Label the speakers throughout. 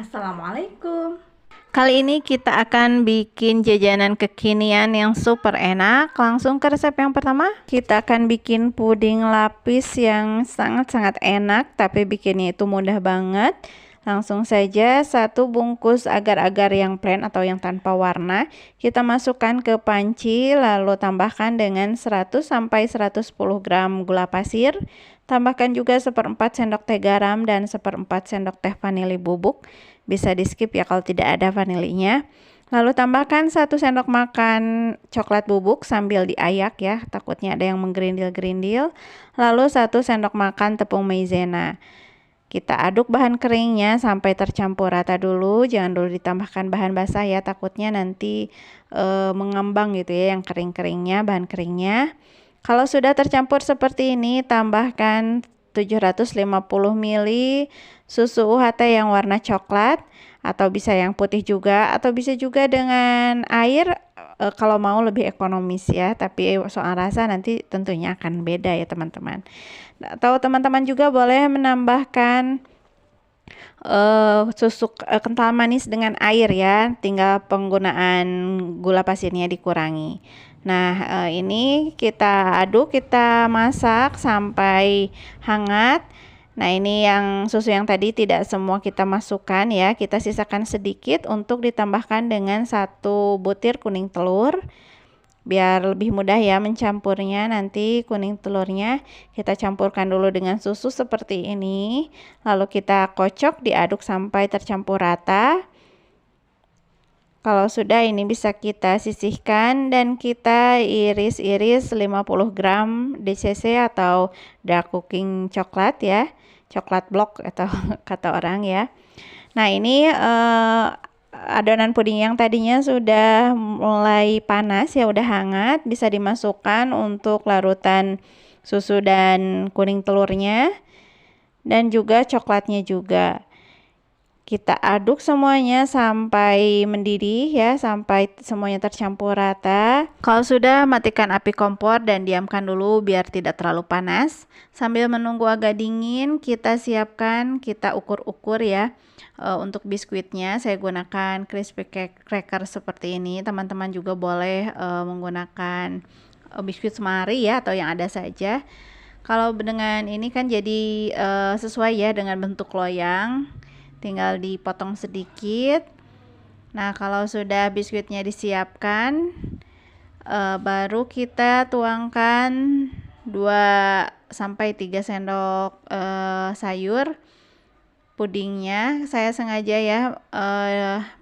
Speaker 1: Assalamualaikum. Kali ini kita akan bikin jajanan kekinian yang super enak. Langsung ke resep yang pertama. Kita akan bikin puding lapis yang sangat-sangat enak, tapi bikinnya itu mudah banget. Langsung saja, 1 bungkus agar-agar yang plain atau yang tanpa warna kita masukkan ke panci, lalu tambahkan dengan 100 sampai 110 gram gula pasir. Tambahkan juga 1/4 sendok teh garam dan 1/4 sendok teh vanili bubuk. Bisa di skip ya kalau tidak ada vanilinya. Lalu tambahkan 1 sendok makan coklat bubuk sambil diayak ya, takutnya ada yang menggerindil-gerindil. Lalu 1 sendok makan tepung maizena. Kita aduk bahan keringnya sampai tercampur rata dulu, jangan dulu ditambahkan bahan basah ya, takutnya nanti mengembang gitu ya yang kering-keringnya, bahan keringnya. Kalau sudah tercampur seperti ini, tambahkan 750 ml susu UHT yang warna coklat, atau bisa yang putih juga, atau bisa juga dengan air kalau mau lebih ekonomis ya, tapi soal rasa nanti tentunya akan beda ya teman-teman. Atau teman-teman juga boleh menambahkan susu kental manis dengan air ya, tinggal penggunaan gula pasirnya dikurangi. Nah, ini kita aduk, kita masak sampai hangat. Nah, ini yang susu yang tadi tidak semua kita masukkan ya, kita sisakan sedikit untuk ditambahkan dengan 1 butir kuning telur. Biar lebih mudah ya mencampurnya, nanti kuning telurnya kita campurkan dulu dengan susu seperti ini. Lalu kita kocok, diaduk sampai tercampur rata. Kalau sudah, ini bisa kita sisihkan dan kita iris-iris 50 gram DCC atau dark cooking coklat ya, coklat block atau kata orang ya. Nah, ini adonan puding yang tadinya sudah mulai panas ya, udah hangat, bisa dimasukkan untuk larutan susu dan kuning telurnya dan juga coklatnya juga. Kita aduk semuanya sampai mendidih ya, sampai semuanya tercampur rata. Kalau sudah, matikan api kompor dan diamkan dulu biar tidak terlalu panas. Sambil menunggu agak dingin, kita siapkan, kita ukur-ukur ya. Untuk biskuitnya saya gunakan crispy cracker seperti ini. Teman-teman juga boleh menggunakan biskuit semari ya, atau yang ada saja. Kalau dengan ini kan jadi sesuai ya dengan bentuk loyang. Tinggal dipotong sedikit. Nah, kalau sudah biskuitnya disiapkan, baru kita tuangkan 2 sampai 3 sendok sayur pudingnya. Saya sengaja ya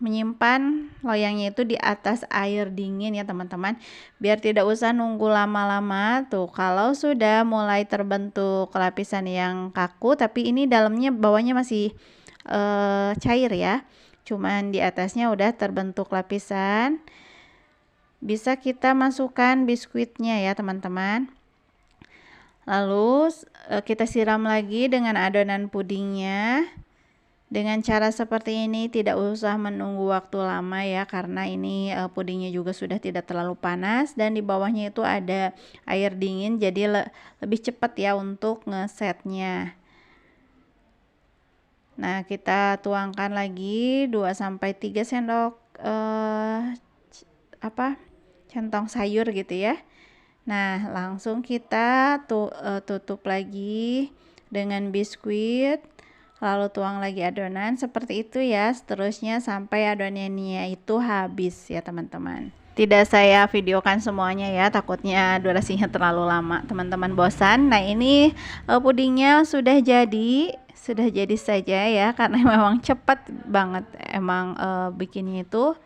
Speaker 1: menyimpan loyangnya itu di atas air dingin ya teman-teman, biar tidak usah nunggu lama-lama. Tuh, kalau sudah mulai terbentuk lapisan yang kaku, tapi ini dalamnya bawahnya masih cair ya, cuman di atasnya udah terbentuk lapisan, bisa kita masukkan biskuitnya ya teman-teman. Lalu kita siram lagi dengan adonan pudingnya. Dengan cara seperti ini tidak usah menunggu waktu lama ya, karena ini pudingnya juga sudah tidak terlalu panas dan di bawahnya itu ada air dingin, jadi lebih cepat ya untuk ngesetnya. Nah, kita tuangkan lagi 2 sampai 3 sendok centong sayur gitu ya. Nah, langsung kita tutup lagi dengan biskuit. Lalu tuang lagi adonan seperti itu ya, seterusnya sampai adonannya itu habis ya teman-teman. Tidak saya videokan semuanya ya, takutnya durasinya terlalu lama, teman-teman bosan. Nah, ini pudingnya sudah jadi saja ya, karena memang cepat banget emang bikinnya itu.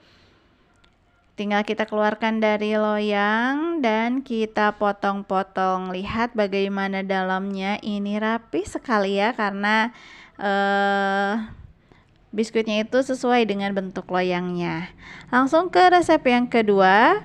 Speaker 1: Tinggal kita keluarkan dari loyang dan kita potong-potong. Lihat bagaimana dalamnya, ini rapi sekali ya, karena biskuitnya itu sesuai dengan bentuk loyangnya. Langsung ke resep yang kedua.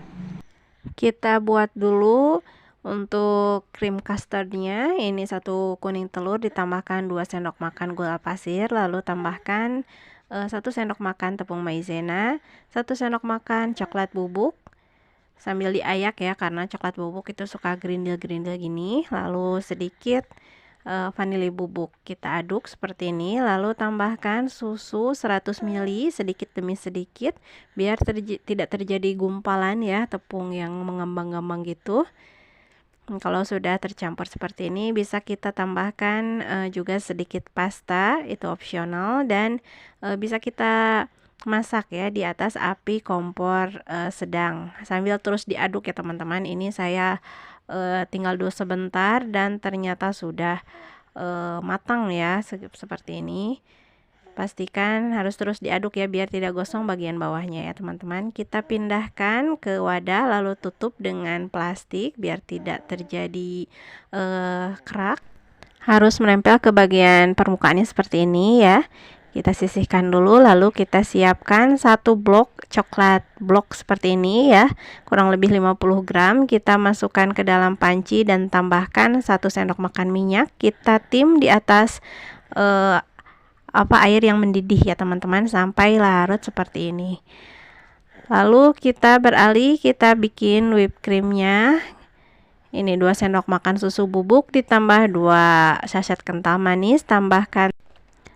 Speaker 1: Kita buat dulu untuk krim custardnya. Ini 1 kuning telur ditambahkan 2 sendok makan gula pasir, lalu tambahkan 1 sendok makan tepung maizena, 1 sendok makan coklat bubuk, sambil diayak ya, karena coklat bubuk itu suka gerindil-gerindil gini. Lalu sedikit vanili bubuk. Kita aduk seperti ini, lalu tambahkan susu 100 ml sedikit demi sedikit biar tidak terjadi gumpalan ya, tepung yang mengembang-ngembang gitu. Kalau sudah tercampur seperti ini, bisa kita tambahkan juga sedikit pasta, itu opsional, dan bisa kita masak ya di atas api kompor sedang sambil terus diaduk ya teman-teman. Ini saya tinggal dulu sebentar dan ternyata sudah matang ya seperti ini. Pastikan harus terus diaduk ya biar tidak gosong bagian bawahnya ya teman-teman. Kita pindahkan ke wadah lalu tutup dengan plastik biar tidak terjadi kerak. Harus menempel ke bagian permukaannya seperti ini ya. Kita sisihkan dulu, lalu kita siapkan satu blok coklat blok seperti ini ya, kurang lebih 50 gram. Kita masukkan ke dalam panci dan tambahkan 1 sendok makan minyak. Kita tim di atas air yang mendidih ya teman-teman sampai larut seperti ini. Lalu kita beralih, kita bikin whipped creamnya. Ini 2 sendok makan susu bubuk ditambah 2 sachet kental manis, tambahkan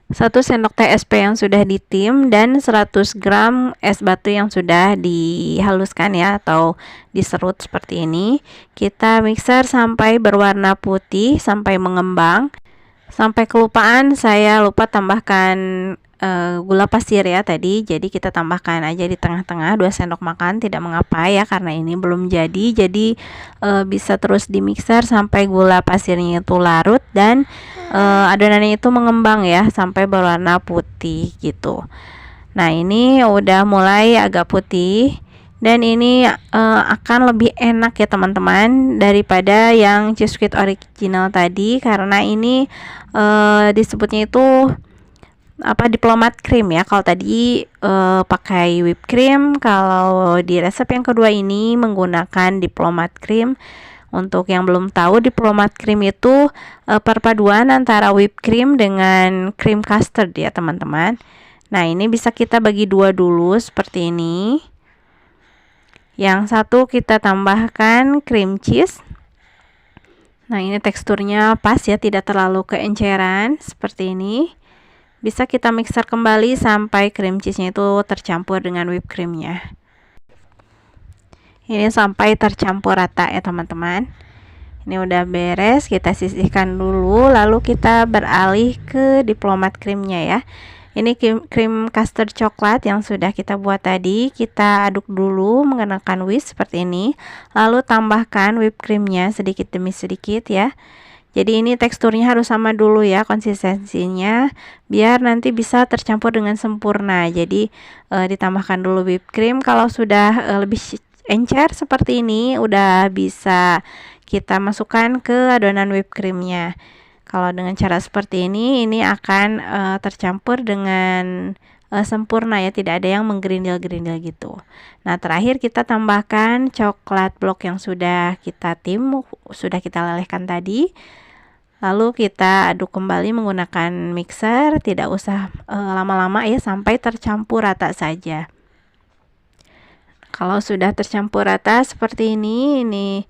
Speaker 1: 1 sendok teh SP yang sudah ditim dan 100 gram es batu yang sudah dihaluskan ya atau diserut seperti ini. Kita mixer sampai berwarna putih sampai mengembang. Sampai kelupaan, saya lupa tambahkan gula pasir ya tadi, jadi kita tambahkan aja di tengah-tengah 2 sendok makan, tidak mengapa ya karena ini belum jadi bisa terus di mixer sampai gula pasirnya itu larut dan adonannya itu mengembang ya sampai berwarna putih gitu. Nah ini udah mulai agak putih dan ini akan lebih enak ya teman-teman daripada yang cheese squid original tadi, karena ini disebutnya itu diplomat cream ya. Kalau tadi pakai whipped cream, kalau di resep yang kedua ini menggunakan diplomat cream. Untuk yang belum tahu, diplomat cream itu perpaduan antara whipped cream dengan cream custard ya teman-teman. Nah ini bisa kita bagi dua dulu seperti ini. Yang satu kita tambahkan cream cheese. Nah ini teksturnya pas ya, tidak terlalu keenceran seperti ini. Bisa kita mixer kembali sampai cream cheese-nya itu tercampur dengan whipped cream-nya. Ini sampai tercampur rata ya teman-teman. Ini udah beres, kita sisihkan dulu, lalu kita beralih ke diplomat cream-nya ya. Ini krim custard coklat yang sudah kita buat tadi. Kita aduk dulu menggunakan whisk seperti ini. Lalu tambahkan whipped creamnya sedikit demi sedikit ya. Jadi ini teksturnya harus sama dulu ya konsistensinya, biar nanti bisa tercampur dengan sempurna. Jadi ditambahkan dulu whipped cream. Kalau sudah lebih encer seperti ini, udah bisa kita masukkan ke adonan whipped creamnya. Kalau dengan cara seperti ini akan tercampur dengan sempurna ya, tidak ada yang menggerindil-gerindil gitu. Nah terakhir kita tambahkan coklat blok yang sudah kita tim, sudah kita lelehkan tadi. Lalu kita aduk kembali menggunakan mixer, tidak usah lama-lama ya, sampai tercampur rata saja. Kalau sudah tercampur rata seperti ini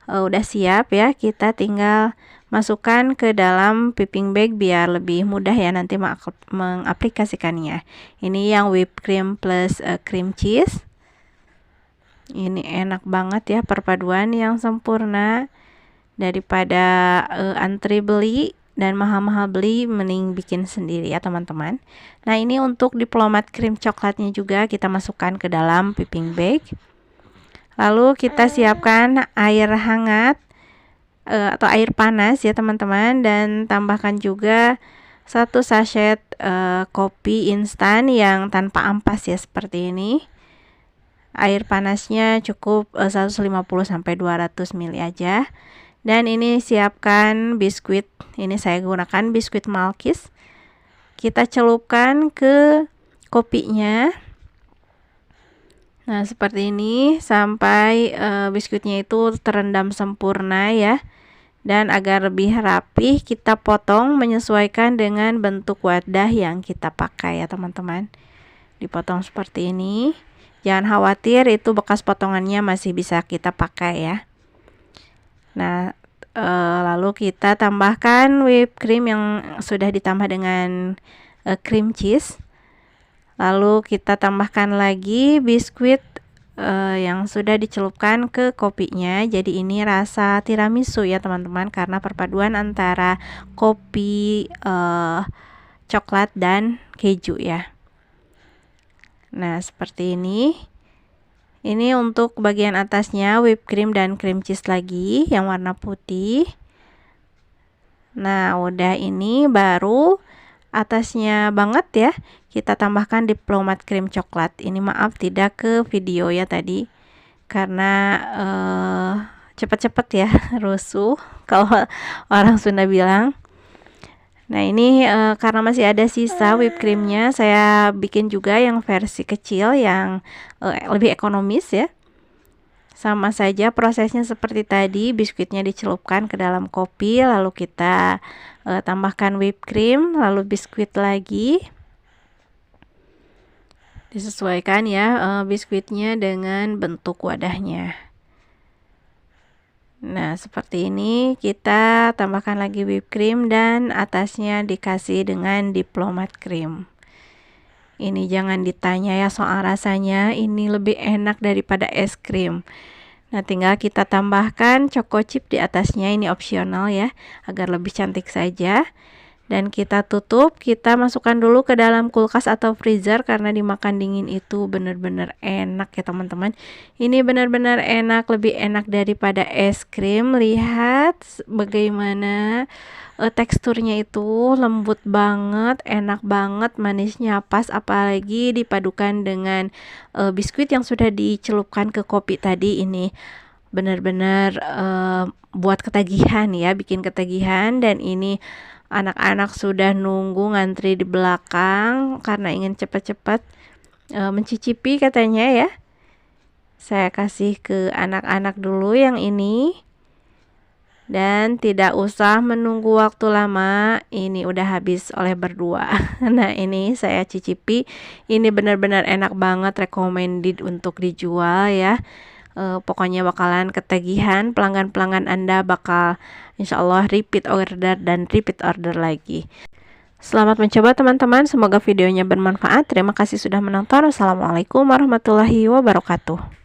Speaker 1: udah siap ya, kita tinggal masukkan ke dalam piping bag biar lebih mudah ya nanti mengaplikasikannya. Ini yang whipped cream plus cream cheese. Ini enak banget ya, perpaduan yang sempurna. Daripada antri beli dan mahal-mahal beli, mending bikin sendiri ya teman-teman. Nah ini untuk diplomat cream coklatnya juga kita masukkan ke dalam piping bag. Lalu kita siapkan air hangat atau air panas ya teman-teman, dan tambahkan juga 1 sachet kopi instan yang tanpa ampas ya seperti ini. Air panasnya cukup 150 sampai 200 ml aja. Dan ini siapkan biskuit. Ini saya gunakan biskuit Malkis. Kita celupkan ke kopinya. Nah seperti ini sampai biskuitnya itu terendam sempurna ya. Dan agar lebih rapih, kita potong menyesuaikan dengan bentuk wadah yang kita pakai ya teman-teman. Dipotong seperti ini. Jangan khawatir, itu bekas potongannya masih bisa kita pakai ya. Nah Lalu kita tambahkan whipped cream yang sudah ditambah dengan cream cheese. Lalu kita tambahkan lagi biskuit yang sudah dicelupkan ke kopinya. Jadi ini rasa tiramisu ya teman-teman, karena perpaduan antara kopi, coklat dan keju ya. Nah, seperti ini. Ini untuk bagian atasnya whipped cream dan cream cheese lagi yang warna putih. Nah, udah, ini baru atasnya banget ya. Kita tambahkan diplomat krim coklat. Ini maaf tidak ke video ya tadi, karena cepet-cepet ya rusuh kalau orang Sunda bilang. Nah, ini karena masih ada sisa whipped creamnya, saya bikin juga yang versi kecil yang lebih ekonomis ya. Sama saja prosesnya seperti tadi, biskuitnya dicelupkan ke dalam kopi, lalu kita tambahkan whipped cream, lalu biskuit lagi. Disesuaikan ya biskuitnya dengan bentuk wadahnya. Nah, seperti ini. Kita tambahkan lagi whipped cream dan atasnya dikasih dengan diplomat cream. Ini jangan ditanya ya soal rasanya, ini lebih enak daripada es krim. Nah, tinggal kita tambahkan choco chip di atasnya, ini opsional ya, agar lebih cantik saja. Dan kita tutup, kita masukkan dulu ke dalam kulkas atau freezer, karena dimakan dingin itu benar-benar enak ya teman-teman. Ini benar-benar enak, lebih enak daripada es krim. Lihat bagaimana teksturnya itu lembut banget, enak banget, manisnya pas, apalagi dipadukan dengan biskuit yang sudah dicelupkan ke kopi tadi. Ini benar-benar buat ketagihan ya, bikin ketagihan. Dan ini anak-anak sudah nunggu ngantri di belakang karena ingin cepat-cepat mencicipi katanya ya. Saya kasih ke anak-anak dulu yang ini. Dan tidak usah menunggu waktu lama, ini udah habis oleh berdua. Nah, ini saya cicipi, ini benar-benar enak banget, recommended untuk dijual ya. Pokoknya bakalan ketagihan, pelanggan-pelanggan Anda bakal insya Allah repeat order dan repeat order lagi. Selamat mencoba teman-teman, semoga videonya bermanfaat. Terima kasih sudah menonton. Wassalamualaikum warahmatullahi wabarakatuh.